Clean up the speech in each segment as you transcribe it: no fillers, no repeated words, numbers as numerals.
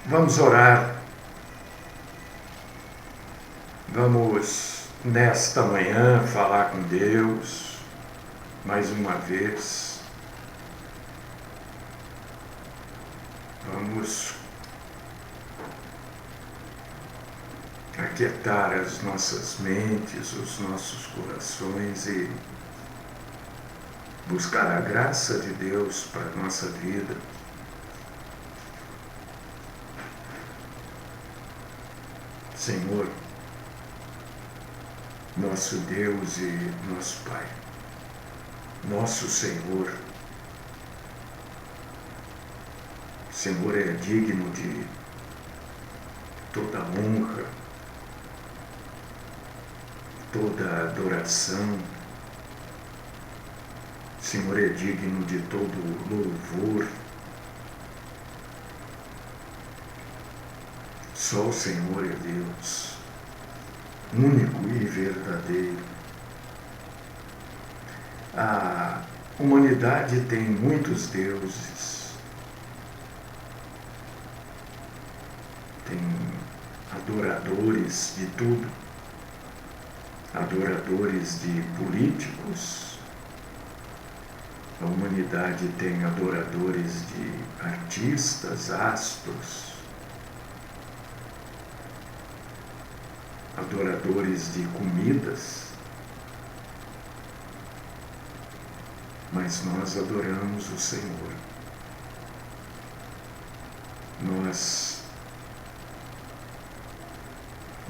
Vamos orar. Vamos, nesta manhã, falar com Deus, mais uma vez. Vamos aquietar as nossas mentes, os nossos corações e buscar a graça de Deus para a nossa vida. Senhor, nosso Deus e nosso Pai, nosso Senhor, o Senhor é digno de toda honra, toda adoração, o Senhor é digno de todo louvor. Só o Senhor é Deus, único e verdadeiro. A humanidade tem muitos deuses, tem adoradores de tudo, adoradores de políticos, a humanidade tem adoradores de artistas, astros, adoradores de comidas, mas nós adoramos o Senhor. Nós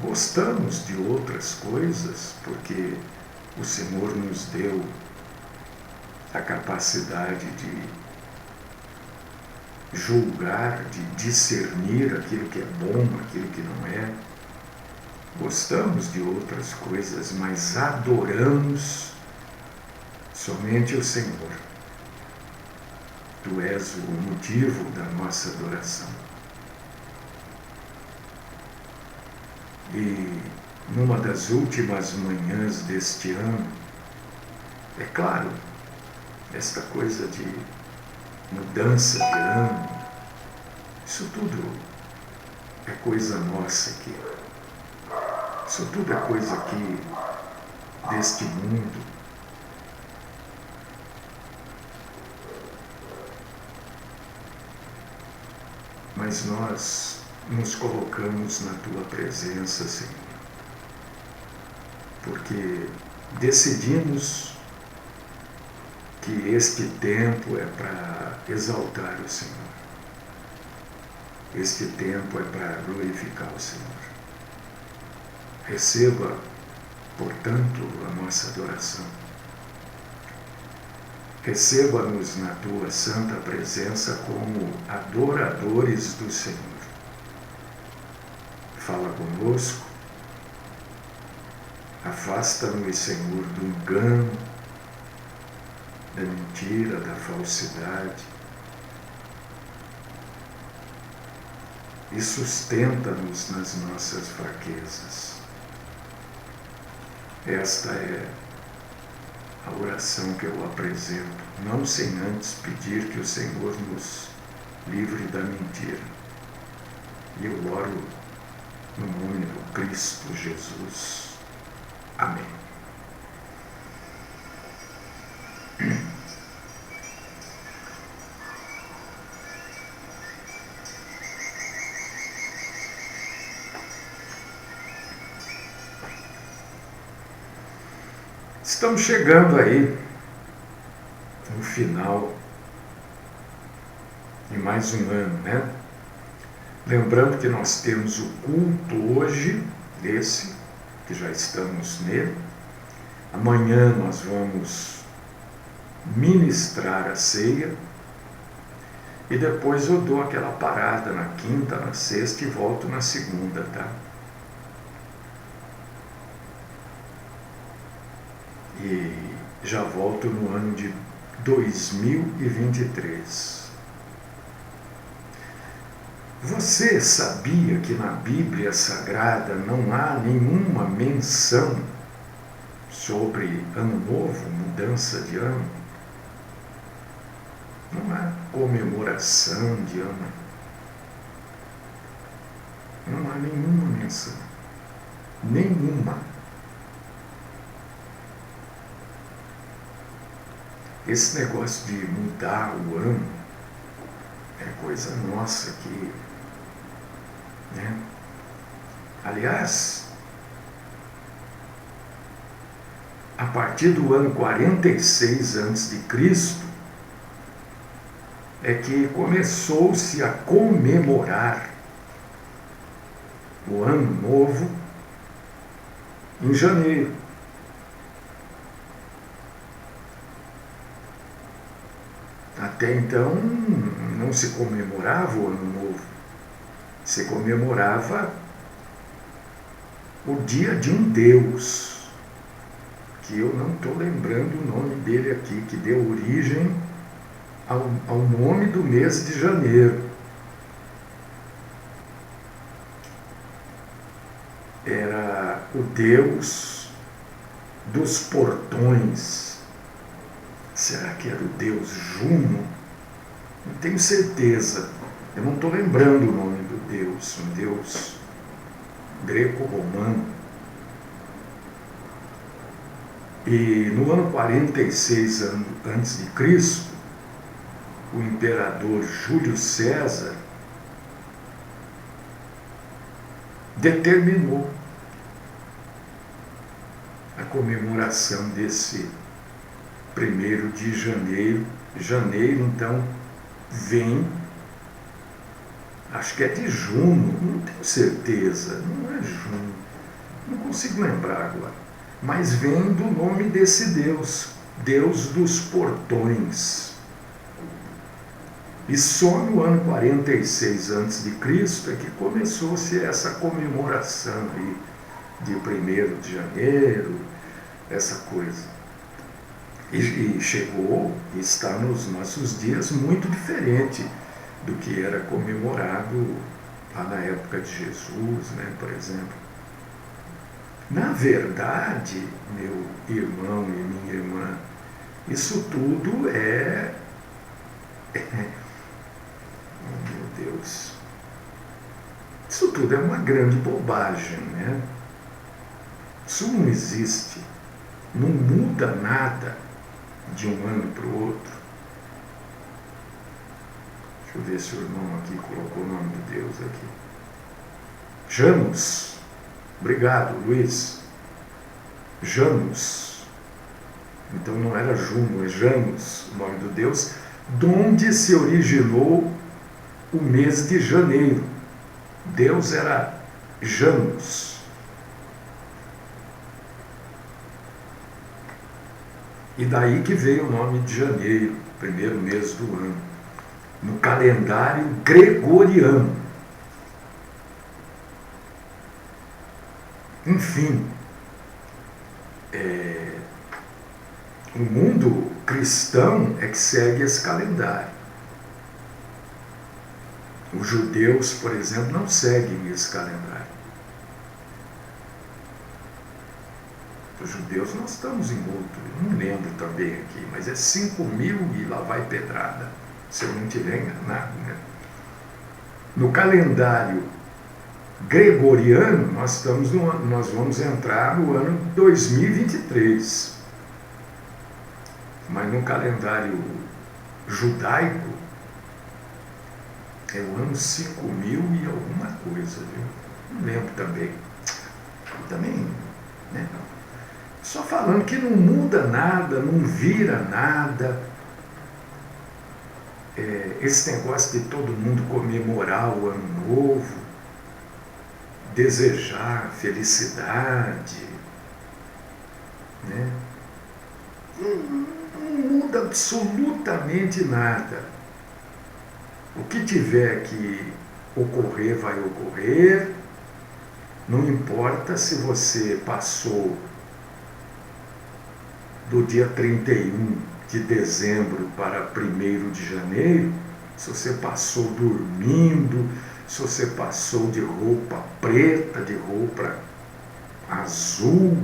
gostamos de outras coisas porque o Senhor nos deu a capacidade de julgar, de discernir aquilo que é bom, aquilo que não é. Gostamos de outras coisas, mas adoramos somente o Senhor. Tu és o motivo da nossa adoração. E numa das últimas manhãs deste ano, é claro, esta coisa de mudança de ano, isso tudo é coisa nossa aqui. Isso tudo é coisa aqui deste mundo. Mas nós nos colocamos na Tua presença, Senhor, porque decidimos que este tempo é para exaltar o Senhor. Este tempo é para glorificar o Senhor. Receba, portanto, a nossa adoração. Receba-nos na Tua santa presença como adoradores do Senhor. Fala conosco. Afasta-nos, Senhor, do engano, da mentira, da falsidade. E sustenta-nos nas nossas fraquezas. Esta é a oração que eu apresento, não sem antes pedir que o Senhor nos livre da mentira. E eu oro no nome do Cristo Jesus. Amém. Estamos chegando aí no final de mais um ano, né? Lembrando que nós temos o culto hoje, esse, que já estamos nele. Amanhã nós vamos ministrar a ceia e depois eu dou aquela parada na quinta, na sexta e volto na segunda, tá? E já volto no ano de 2023. Você sabia que na Bíblia Sagrada não há nenhuma menção sobre Ano Novo, mudança de ano? Não há comemoração de ano. Não há nenhuma menção. Nenhuma. Esse negócio de mudar o ano é coisa nossa aqui, né? Aliás, a partir do ano 46 a.C., é que começou-se a comemorar o Ano Novo em janeiro. Até então não se comemorava o Ano Novo, se comemorava o dia de um Deus, que eu não estou lembrando o nome dele aqui, que deu origem ao nome do mês de janeiro. Era o Deus dos portões. Será que era o Deus Juno? Não tenho certeza. Eu não estou lembrando o nome do Deus, um Deus greco-romano. E no ano 46 a.C., o imperador Júlio César determinou a comemoração desse 1º de janeiro. Janeiro, então, vem, acho que é de junho, não tenho certeza, não é junho, não consigo lembrar agora, mas vem do nome desse Deus, Deus dos portões. E só no ano 46 a.C. é que começou-se essa comemoração aí de 1º de janeiro, essa coisa. E chegou e está nos nossos dias muito diferente do que era comemorado lá na época de Jesus, né, por exemplo. Na verdade, meu irmão e minha irmã, isso tudo oh, meu Deus, isso tudo é uma grande bobagem, né? Isso não existe, não muda nada de um ano para o outro. Deixa eu ver se o irmão aqui colocou o nome de Deus aqui. Janus. Obrigado, Luiz. Janus. Então não era Juno, é Janus, o nome do Deus, de onde se originou o mês de janeiro. Deus era Janus. E daí que veio o nome de janeiro, primeiro mês do ano, no calendário gregoriano. Enfim, o mundo cristão é que segue esse calendário. Os judeus, por exemplo, não seguem esse calendário. Os judeus nós estamos em outro, não lembro também aqui, mas é 5.000 e lá vai pedrada, se eu não tiver enganado, né? No calendário gregoriano, nós vamos entrar no ano 2023. Mas no calendário judaico, é o ano 5.000 e alguma coisa, viu? Não lembro também. Também, né? Só falando que não muda nada, não vira nada. Esse negócio de todo mundo comemorar o ano novo, desejar felicidade, né? Não muda absolutamente nada. O que tiver que ocorrer, vai ocorrer. Não importa se você passou do dia 31 de dezembro para 1º de janeiro, se você passou dormindo, se você passou de roupa preta, de roupa azul,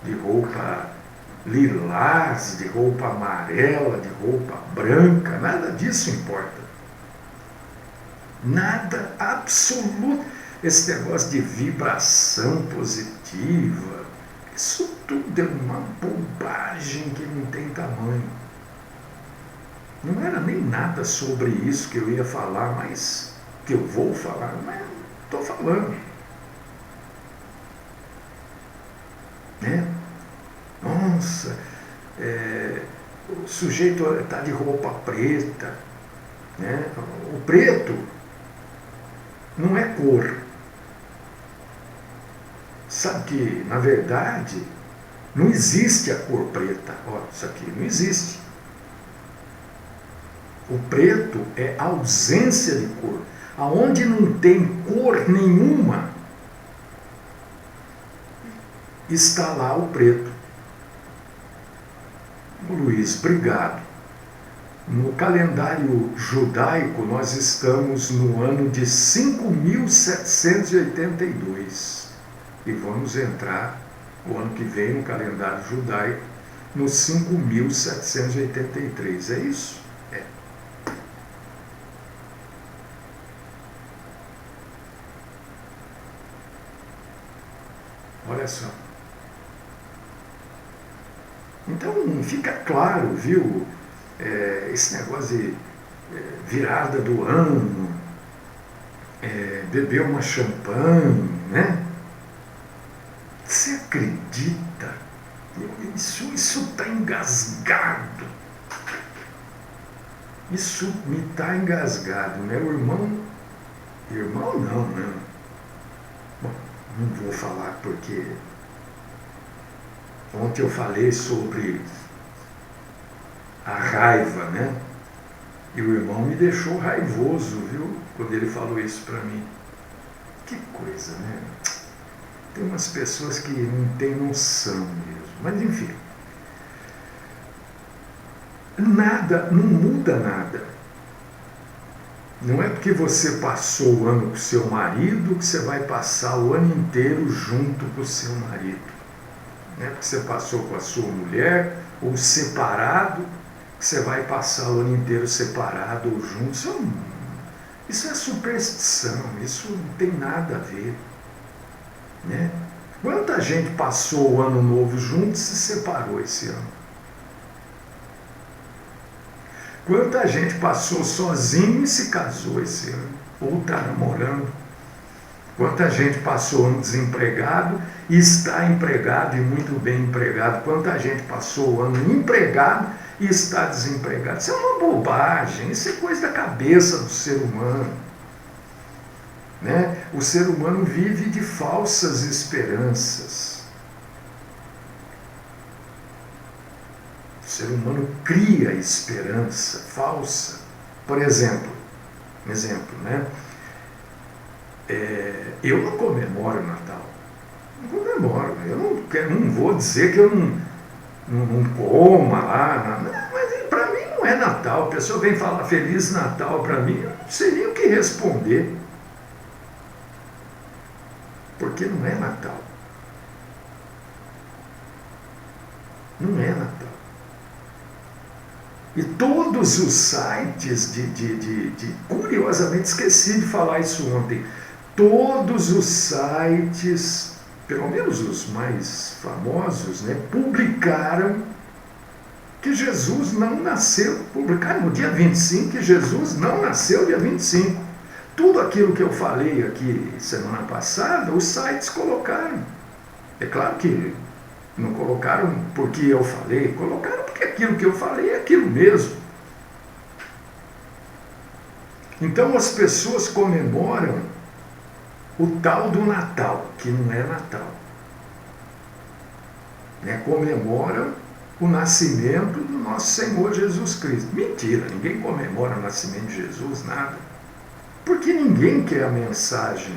de roupa lilás, de roupa amarela, de roupa branca, nada disso importa. Nada absoluto. esse negócio de vibração positiva, isso tudo é uma bobagem que não tem tamanho. Não era nem nada sobre isso que eu ia falar, mas que eu vou falar, mas estou falando. Né? Nossa, o sujeito está de roupa preta. Né? O preto não é cor. Sabe que, na verdade, não existe a cor preta. Ó, isso aqui não existe. O preto é ausência de cor. Aonde não tem cor nenhuma, está lá o preto. Luiz, obrigado. No calendário judaico, nós estamos no ano de 5.782. E vamos entrar, o ano que vem, no calendário judaico, no 5.783. É isso? É. Olha só. Então, fica claro, viu? Esse negócio de virada do ano, beber uma champanhe, né? Você acredita? Isso está engasgado. Isso me está engasgado, né? O irmão não, né? Bom, não vou falar porque ontem eu falei sobre a raiva, né? E o irmão me deixou raivoso, viu? Quando ele falou isso para mim. Que coisa, né? Tem umas pessoas que não têm noção mesmo. Mas enfim. Nada, não muda nada. Não é porque você passou o ano com seu marido que você vai passar o ano inteiro junto com o seu marido. Não é porque você passou com a sua mulher ou separado que você vai passar o ano inteiro separado ou junto. Isso é superstição, isso não tem nada a ver. Né? Quanta gente passou o ano novo junto e se separou esse ano? Quanta gente passou sozinho e se casou esse ano? Ou está namorando? Quanta gente passou ano desempregado e está empregado e muito bem empregado? Quanta gente passou o ano empregado e está desempregado? Isso é uma bobagem, isso é coisa da cabeça do ser humano. Né? O ser humano vive de falsas esperanças. O ser humano cria esperança falsa. Por exemplo, né? Eu não comemoro o Natal. Não comemoro. Eu não vou dizer que eu não coma lá. Mas para mim não é Natal. A pessoa vem falar Feliz Natal para mim, eu não sei nem o que responder. Porque não é Natal. Não é Natal. E todos os sites curiosamente, esqueci de falar isso ontem, todos os sites, pelo menos os mais famosos, né, publicaram que Jesus não nasceu, publicaram no dia 25 que Jesus não nasceu dia 25. Tudo aquilo que eu falei aqui semana passada, os sites colocaram. É claro que não colocaram porque eu falei, colocaram porque aquilo que eu falei é aquilo mesmo. Então as pessoas comemoram o tal do Natal, que não é Natal. Né? Comemoram o nascimento do nosso Senhor Jesus Cristo. Mentira, ninguém comemora o nascimento de Jesus, nada. Porque ninguém quer a mensagem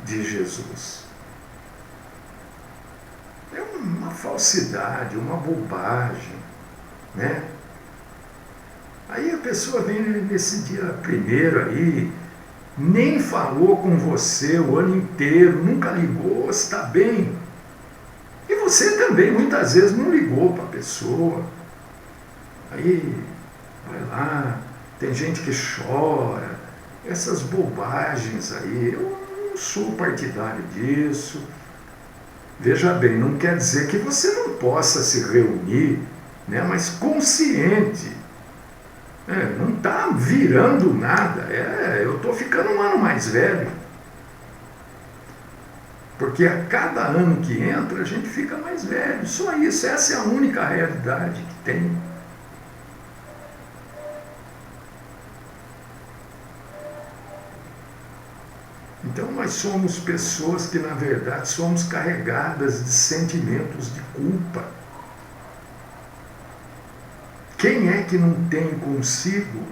de Jesus. É uma falsidade, uma bobagem, né? Aí a pessoa vem nesse dia primeiro aí, nem falou com você o ano inteiro, nunca ligou, está bem. E você também muitas vezes não ligou para a pessoa. Aí vai lá, tem gente que chora, essas bobagens aí, eu sou partidário disso. Veja bem, não quer dizer que você não possa se reunir, né, mas consciente. Não está virando nada. Eu estou ficando um ano mais velho. Porque a cada ano que entra, a gente fica mais velho. Só isso, essa é a única realidade que tem. Então nós somos pessoas que, na verdade, somos carregadas de sentimentos de culpa. Quem é que não tem consigo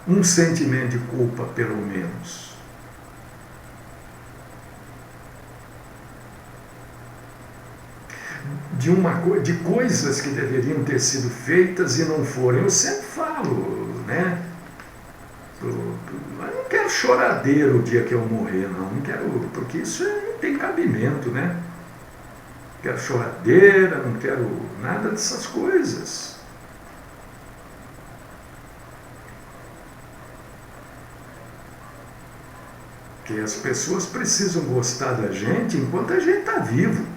um sentimento de culpa, pelo menos? De coisas que deveriam ter sido feitas e não foram. Eu sempre falo, né? Eu não quero choradeiro o dia que eu morrer, não quero, porque isso não tem cabimento, né? Não quero choradeira, não quero nada dessas coisas. Porque as pessoas precisam gostar da gente enquanto a gente está vivo.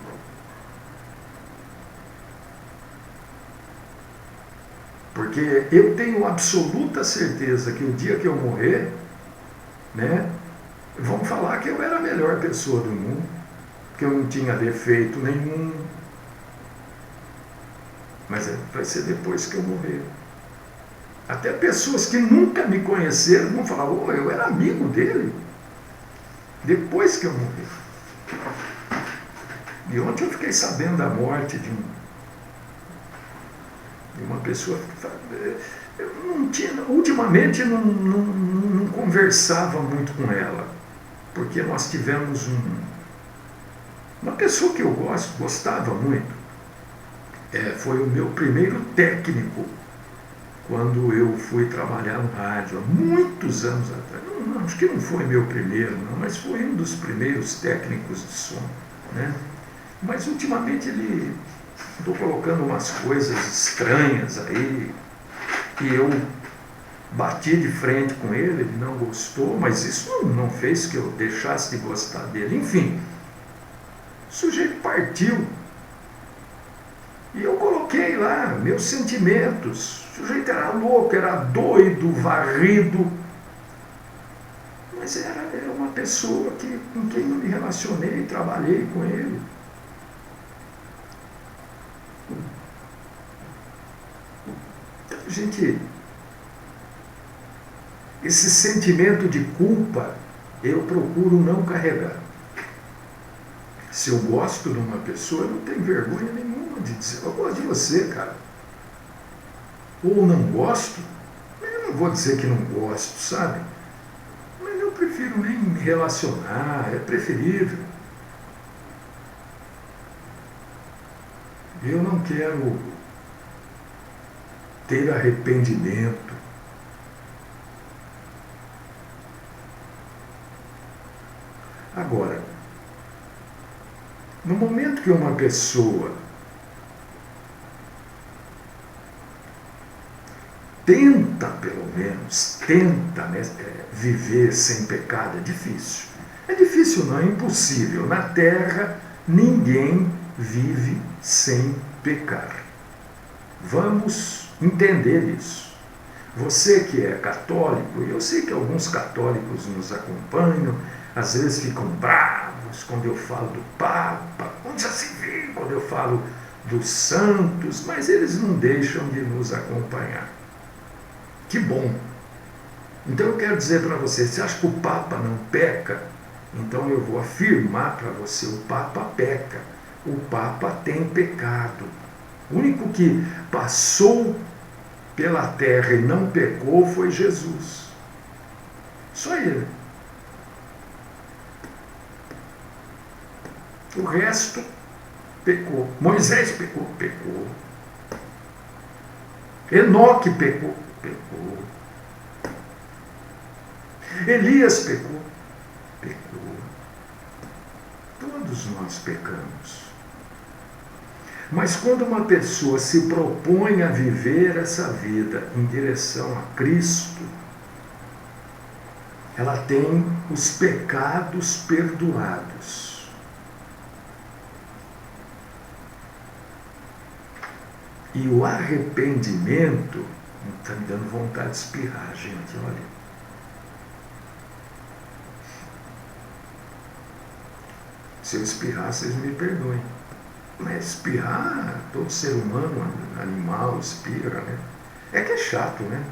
Porque eu tenho absoluta certeza que o dia que eu morrer, né, vão falar que eu era a melhor pessoa do mundo, que eu não tinha defeito nenhum. Mas vai ser depois que eu morrer. Até pessoas que nunca me conheceram vão falar, eu era amigo dele, depois que eu morrer. E ontem eu fiquei sabendo da morte de uma pessoa que eu não tinha, ultimamente não conversava muito com ela, porque nós tivemos uma pessoa que eu gostava muito, foi o meu primeiro técnico quando eu fui trabalhar no rádio, há muitos anos atrás. Não, acho que não foi meu primeiro, não, mas foi um dos primeiros técnicos de som, né? Mas ultimamente ele... Estou colocando umas coisas estranhas aí, e eu bati de frente com ele, ele não gostou, mas isso não fez que eu deixasse de gostar dele. Enfim, o sujeito partiu, e eu coloquei lá meus sentimentos. O sujeito era louco, era doido, varrido, mas era uma pessoa com quem eu me relacionei, trabalhei com ele. Gente, esse sentimento de culpa eu procuro não carregar. Se eu gosto de uma pessoa, eu não tenho vergonha nenhuma de dizer, eu gosto de você, cara. Ou não gosto, eu não vou dizer que não gosto, sabe? Mas eu prefiro nem me relacionar, é preferível. Eu não quero ter arrependimento. Agora, no momento que uma pessoa tenta, pelo menos, né, viver sem pecado, é difícil. É difícil não, é impossível. Na Terra, ninguém vive sem pecar. Vamos entender isso. Você que é católico, e eu sei que alguns católicos nos acompanham, às vezes ficam bravos quando eu falo do Papa, onde já se vê quando eu falo dos santos, mas eles não deixam de nos acompanhar. Que bom! Então eu quero dizer para você, você acha que o Papa não peca? Então eu vou afirmar para você, o Papa peca. O Papa tem pecado. O único que passou pela terra e não pecou foi Jesus. Só ele. O resto pecou. Moisés pecou, pecou. Enoque pecou, pecou. Elias pecou, pecou. Todos nós pecamos. Mas quando uma pessoa se propõe a viver essa vida em direção a Cristo, ela tem os pecados perdoados. E o arrependimento, está me dando vontade de espirrar, gente, olha. Se eu espirrar, vocês me perdoem. Mas espirrar, todo ser humano, animal, espirra, né? É que é chato, né?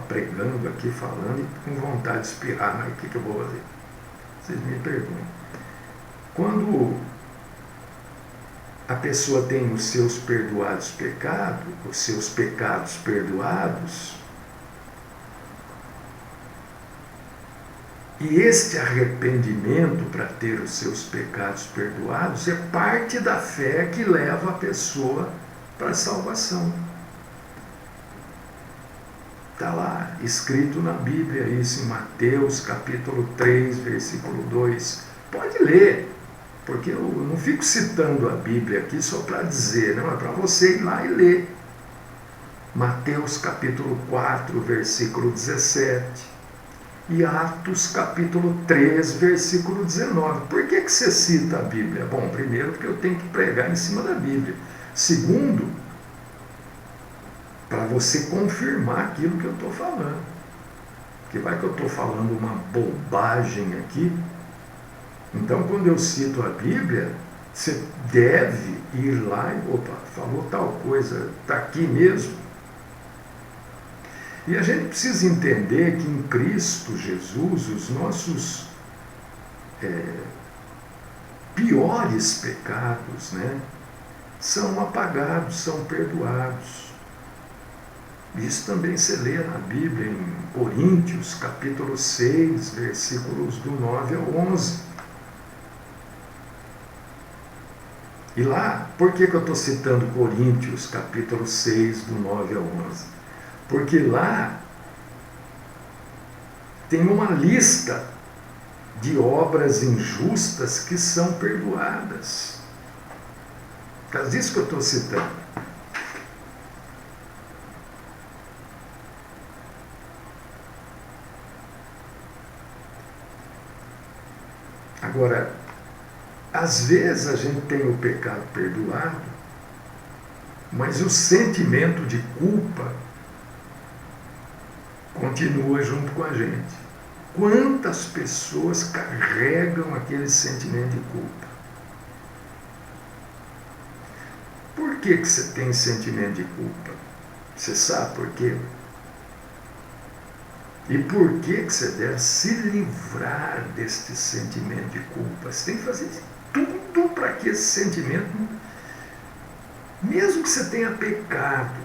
Pregando aqui, falando e com vontade de espirrar, mas o que eu vou fazer? Vocês me perdoem. Quando a pessoa tem os seus perdoados pecados, os seus pecados perdoados, e este arrependimento para ter os seus pecados perdoados é parte da fé que leva a pessoa para a salvação. Está lá, escrito na Bíblia, isso em Mateus capítulo 3, versículo 2. Pode ler, porque eu não fico citando a Bíblia aqui só para dizer, não, é para você ir lá e ler. Mateus capítulo 4, versículo 17. E Atos capítulo 3, versículo 19. Por que você cita a Bíblia? Bom, primeiro porque eu tenho que pregar em cima da Bíblia. Segundo, para você confirmar aquilo que eu estou falando. Porque vai que eu estou falando uma bobagem aqui. Então, quando eu cito a Bíblia, você deve ir lá e, opa, falou tal coisa, está aqui mesmo. E a gente precisa entender que em Cristo Jesus, os nossos piores pecados, né, são apagados, são perdoados. Isso também se lê na Bíblia, em Coríntios, capítulo 6, versículos do 9 ao 11. E lá, por que eu estou citando Coríntios, capítulo 6, do 9 ao 11? Porque lá tem uma lista de obras injustas que são perdoadas. Por causa disso que eu estou citando. Agora, às vezes a gente tem o pecado perdoado, mas o sentimento de culpa continua junto com a gente. Quantas pessoas carregam aquele sentimento de culpa? Por que você tem sentimento de culpa? Você sabe por quê? E por que você deve se livrar deste sentimento de culpa? Você tem que fazer de tudo para que esse sentimento, mesmo que você tenha pecado,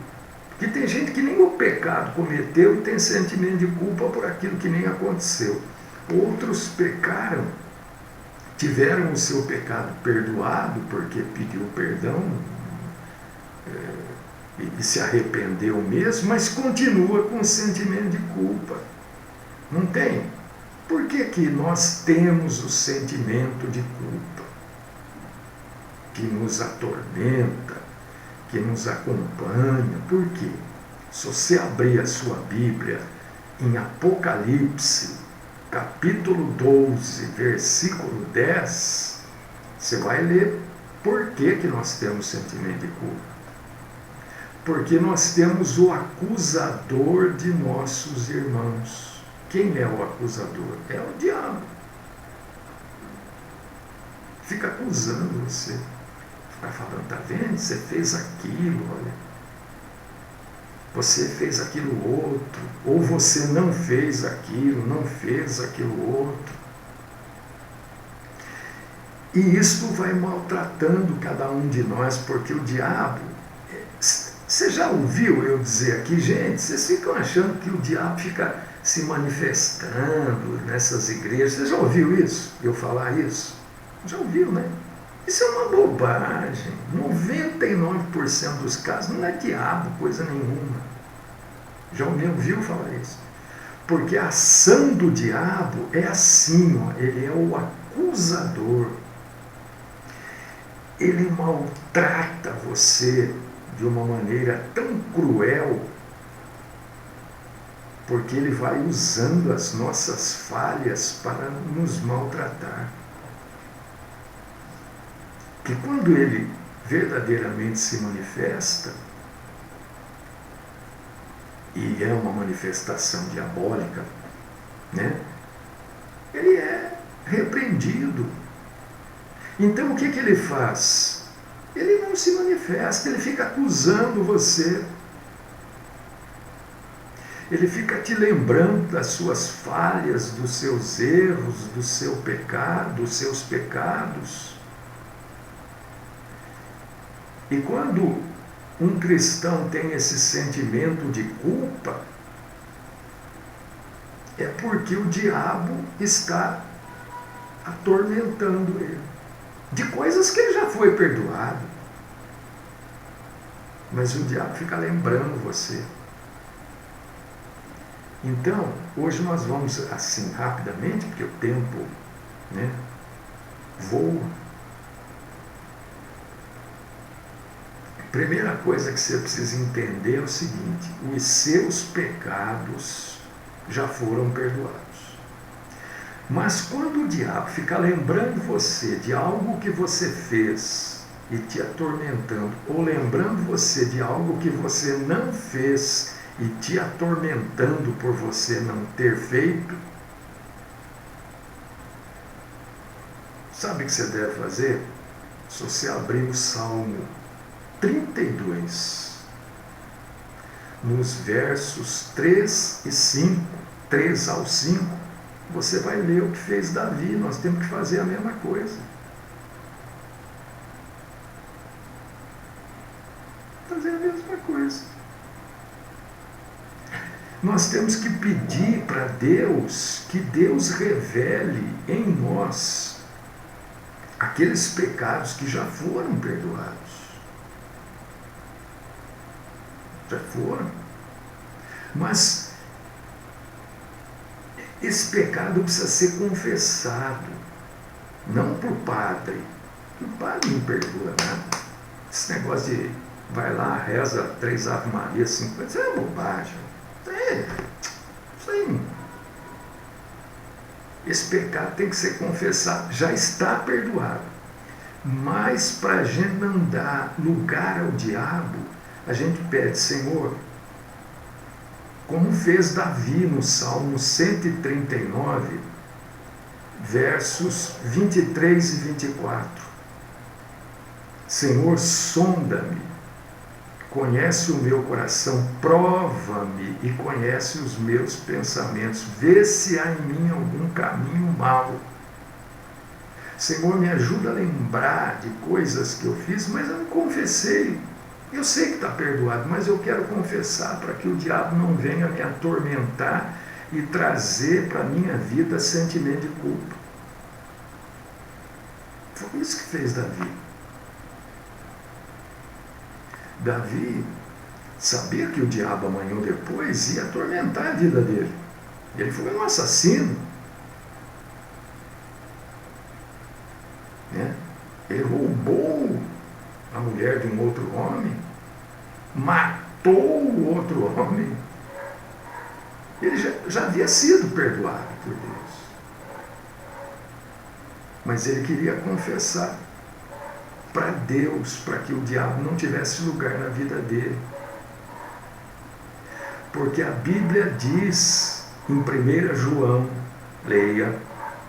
porque tem gente que nem o pecado cometeu e tem sentimento de culpa por aquilo que nem aconteceu. Outros pecaram, tiveram o seu pecado perdoado porque pediu perdão e se arrependeu mesmo, mas continua com sentimento de culpa. Não tem? Por que nós temos o sentimento de culpa que nos atormenta, que nos acompanha? Por quê? Se você abrir a sua Bíblia em Apocalipse, capítulo 12, versículo 10, você vai ler por que nós temos sentimento de culpa. Porque nós temos o acusador de nossos irmãos. Quem é o acusador? É o diabo. Fica acusando você. Fica falando, tá vendo? Você fez aquilo, olha. Você fez aquilo outro. Ou você não fez aquilo, não fez aquilo outro. E isto vai maltratando cada um de nós, porque o diabo... Você já ouviu eu dizer aqui, gente, vocês ficam achando que o diabo fica se manifestando nessas igrejas. Você já ouviu isso? Eu falar isso? Já ouviu, né? Isso é uma bobagem. 99% dos casos não é diabo, coisa nenhuma. Já me ouviu falar isso? Porque a ação do diabo é assim, ó, ele é o acusador. Ele maltrata você de uma maneira tão cruel porque ele vai usando as nossas falhas para nos maltratar. Que quando ele verdadeiramente se manifesta, e é uma manifestação diabólica, né? Ele é repreendido. Então o que ele faz? Ele não se manifesta, ele fica acusando você. Ele fica te lembrando das suas falhas, dos seus erros, do seu pecado, dos seus pecados. E quando um cristão tem esse sentimento de culpa, é porque o diabo está atormentando ele de coisas que ele já foi perdoado. Mas o diabo fica lembrando você. Então, hoje nós vamos assim rapidamente, porque o tempo, né, voa. Primeira coisa que você precisa entender é o seguinte: os seus pecados já foram perdoados. Mas quando o diabo fica lembrando você de algo que você fez e te atormentando, ou lembrando você de algo que você não fez e te atormentando por você não ter feito, sabe o que você deve fazer? Se você abrir o Salmo 32, nos versos 3 e 5, 3 ao 5, você vai ler o que fez Davi. Nós temos que fazer a mesma coisa. Fazer a mesma coisa. Nós temos que pedir para Deus que Deus revele em nós aqueles pecados que já foram perdoados. Já foram. Mas esse pecado precisa ser confessado, não por padre. O padre não perdoa nada. Esse negócio de vai lá, reza 3 Ave Maria, 50, isso é bobagem. Isso aí. Esse pecado tem que ser confessado, já está perdoado. Mas para a gente não dar lugar ao diabo, a gente pede: Senhor, como fez Davi no Salmo 139, versos 23 e 24. Senhor, sonda-me, conhece o meu coração, prova-me e conhece os meus pensamentos, vê se há em mim algum caminho mau. Senhor, me ajuda a lembrar de coisas que eu fiz, mas eu não confessei. Eu sei que está perdoado, mas eu quero confessar para que o diabo não venha me atormentar e trazer para a minha vida sentimento de culpa. Foi isso que fez Davi. Davi sabia que o diabo amanhã ou depois ia atormentar a vida dele. Ele foi um assassino. Né? Ele roubou a mulher de um outro homem, matou o outro homem. Ele já havia sido perdoado por Deus. Mas ele queria confessar para Deus, para que o diabo não tivesse lugar na vida dele. Porque a Bíblia diz em 1 João, leia,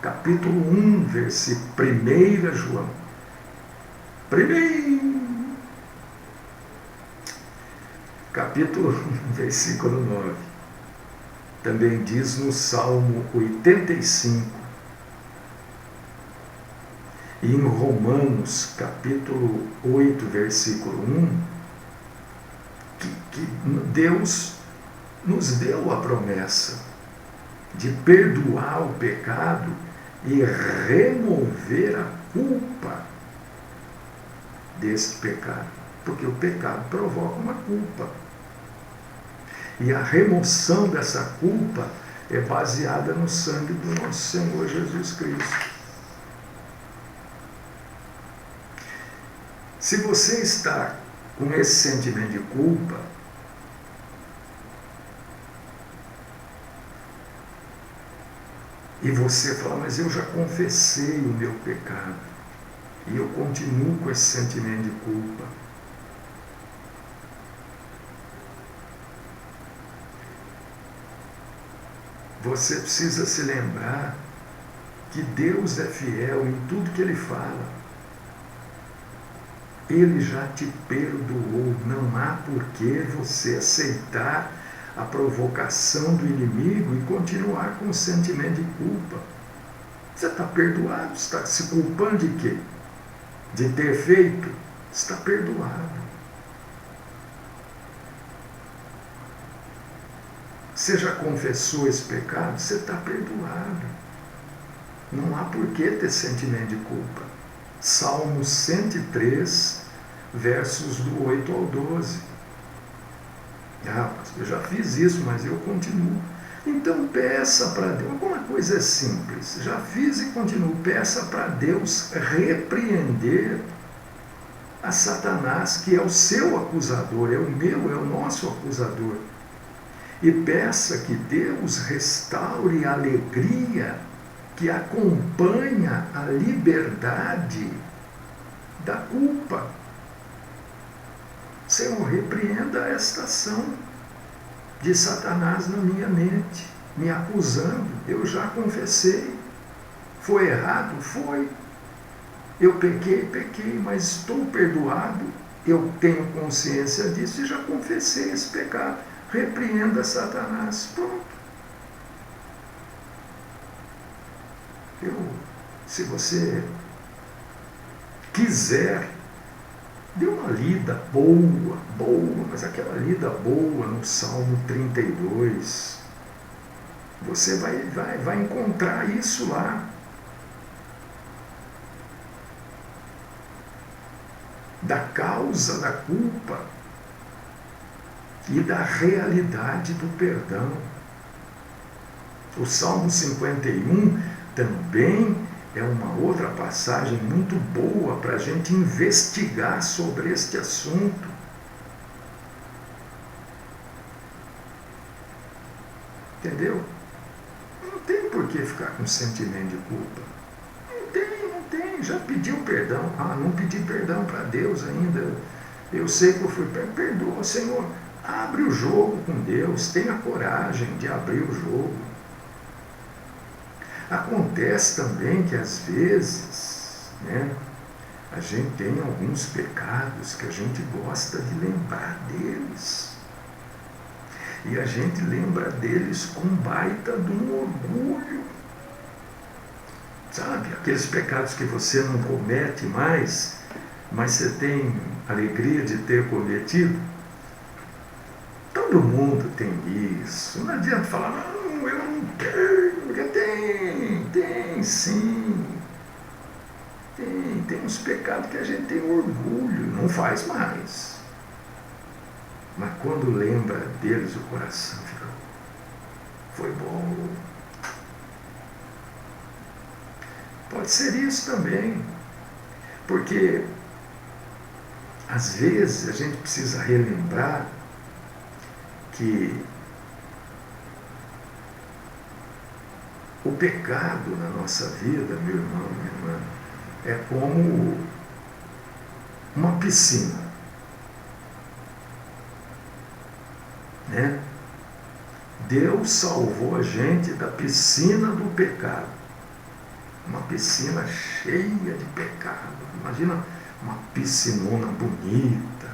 capítulo 1, versículo 1 João. Capítulo 1, versículo 9. Também diz no Salmo 85. E em Romanos, capítulo 8, versículo 1, que Deus nos deu a promessa de perdoar o pecado e remover a culpa desse pecado. Porque o pecado provoca uma culpa. E a remoção dessa culpa é baseada no sangue do nosso Senhor Jesus Cristo. Se você está com esse sentimento de culpa, E você fala, mas eu já confessei o meu pecado. E eu continuo com esse sentimento de culpa. Você precisa se lembrar que Deus é fiel em tudo que Ele fala. Ele já te perdoou. Não há por que você aceitar a provocação do inimigo e continuar com o sentimento de culpa. Você está perdoado. Você está se culpando de quê? De ter feito? Está perdoado. Você já confessou esse pecado? Você está perdoado. Não há por que ter sentimento de culpa. Salmo 103, versos do 8 ao 12. Eu já fiz isso, mas eu continuo. Então peça para Deus. Alguma coisa simples. Já fiz e continuo. Peça para Deus repreender a Satanás, que é o seu acusador, é o meu, é o nosso acusador. E peça que Deus restaure a alegria que acompanha a liberdade da culpa. Senhor, repreenda esta ação de Satanás na minha mente, me acusando. Eu já confessei. Foi errado? Foi. Eu pequei, mas estou perdoado. Eu tenho consciência disso e já confessei esse pecado. Repreenda Satanás. Pronto. Se você quiser, dê uma lida boa, mas aquela lida boa no Salmo 32. Você vai encontrar isso lá. Da causa da culpa e da realidade do perdão. O Salmo 51 também é uma outra passagem muito boa para a gente investigar sobre este assunto. Entendeu? Não tem por que ficar com sentimento de culpa. Não tem. Já pediu perdão. Não pedi perdão para Deus ainda. Eu sei que eu fui. Perdoa, Senhor. Abre o jogo com Deus. Tenha coragem de abrir o jogo. Acontece também que às vezes, a gente tem alguns pecados que a gente gosta de lembrar deles. E a gente lembra deles com baita de um orgulho. Sabe, aqueles pecados que você não comete mais, mas você tem alegria de ter cometido. Todo mundo tem isso. Não adianta falar, não, eu não tenho. Porque tem sim. Tem uns pecados que a gente tem orgulho, não faz mais. Mas quando lembra deles, o coração fica, foi bom. Pode ser isso também. Porque, às vezes, a gente precisa relembrar que o pecado na nossa vida, meu irmão, minha irmã, é como uma piscina. Deus salvou a gente da piscina do pecado. Uma piscina cheia de pecado. Imagina uma piscinona bonita,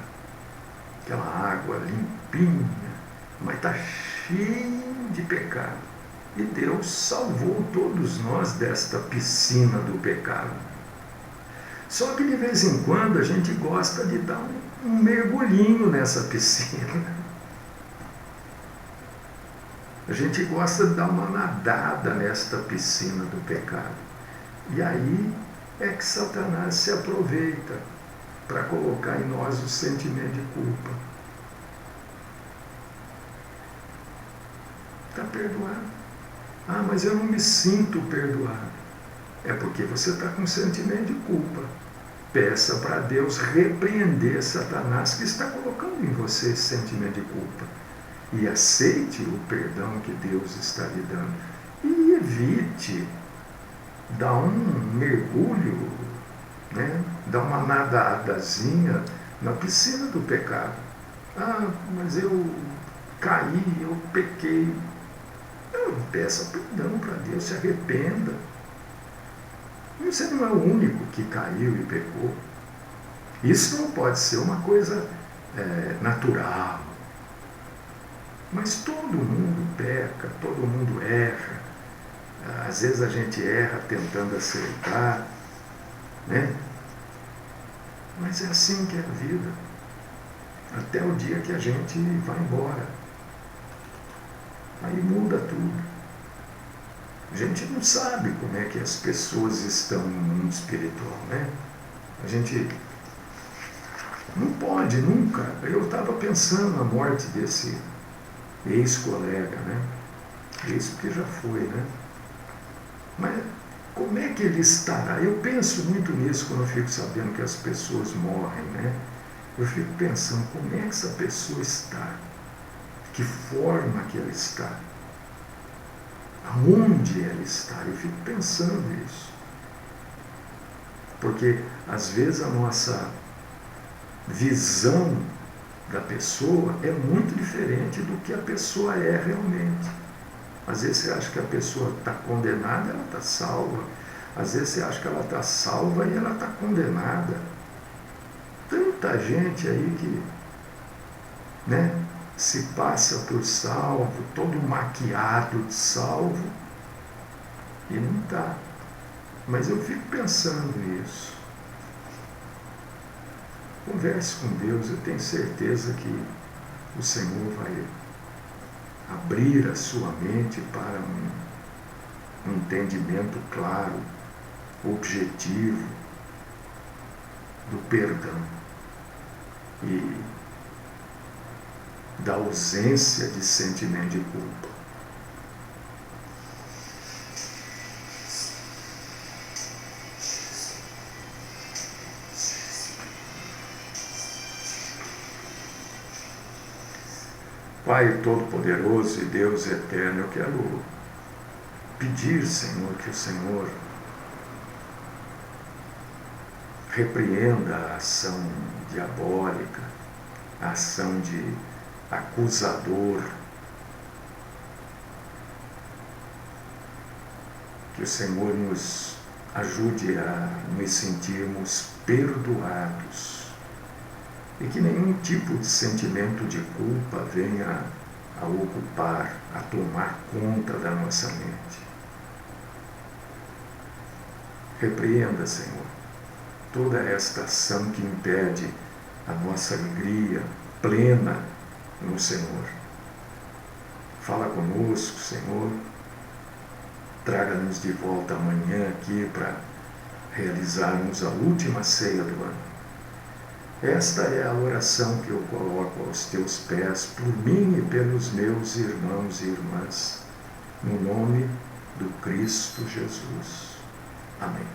aquela água limpinha, mas está cheio de pecado. E Deus salvou todos nós desta piscina do pecado. Só que de vez em quando a gente gosta de dar um mergulhinho nessa piscina. A gente gosta de dar uma nadada nesta piscina do pecado. E aí é que Satanás se aproveita para colocar em nós o sentimento de culpa. Está perdoado. Mas eu não me sinto perdoado. É porque você está com sentimento de culpa. Peça para Deus repreender Satanás que está colocando em você esse sentimento de culpa. E aceite o perdão que Deus está lhe dando. E evite dar um mergulho, né? Dar uma nadadazinha na piscina do pecado. Ah, mas eu caí, eu pequei. Não, peça perdão para Deus, se arrependa. Você não é o único que caiu e pecou. Isso não pode ser uma coisa natural. Mas todo mundo peca, todo mundo erra. Às vezes a gente erra tentando acertar, né? Mas é assim que é a vida. Até o dia que a gente vai embora. Aí muda tudo. A gente não sabe como é que as pessoas estão no mundo espiritual, né? A gente não pode nunca. Eu estava pensando na morte desse ex-colega, né? Ex porque já foi, né? Mas como é que ele estará? Eu penso muito nisso quando eu fico sabendo que as pessoas morrem, né? Eu fico pensando, como é que essa pessoa está? Que forma que ela está? Aonde ela está? Eu fico pensando isso. Porque, às vezes, a nossa visão da pessoa é muito diferente do que a pessoa é realmente. Às vezes você acha que a pessoa está condenada, ela está salva. Às vezes você acha que ela está salva e ela está condenada. Tanta gente aí que, né, se passa por salvo, todo maquiado de salvo, e não está. Mas eu fico pensando nisso. Converse com Deus, eu tenho certeza que o Senhor vai abrir a sua mente para um entendimento claro, objetivo do perdão e da ausência de sentimento de culpa. Pai Todo-Poderoso e Deus Eterno, eu quero pedir, Senhor, que o Senhor repreenda a ação diabólica, a ação de acusador, que o Senhor nos ajude a nos sentirmos perdoados e que nenhum tipo de sentimento de culpa venha a ocupar, a tomar conta da nossa mente. Repreenda, Senhor, toda esta ação que impede a nossa alegria plena no Senhor. Fala conosco, Senhor. Traga-nos de volta amanhã aqui para realizarmos a última ceia do ano. Esta é a oração que eu coloco aos teus pés, por mim e pelos meus irmãos e irmãs, no nome do Cristo Jesus. Amém.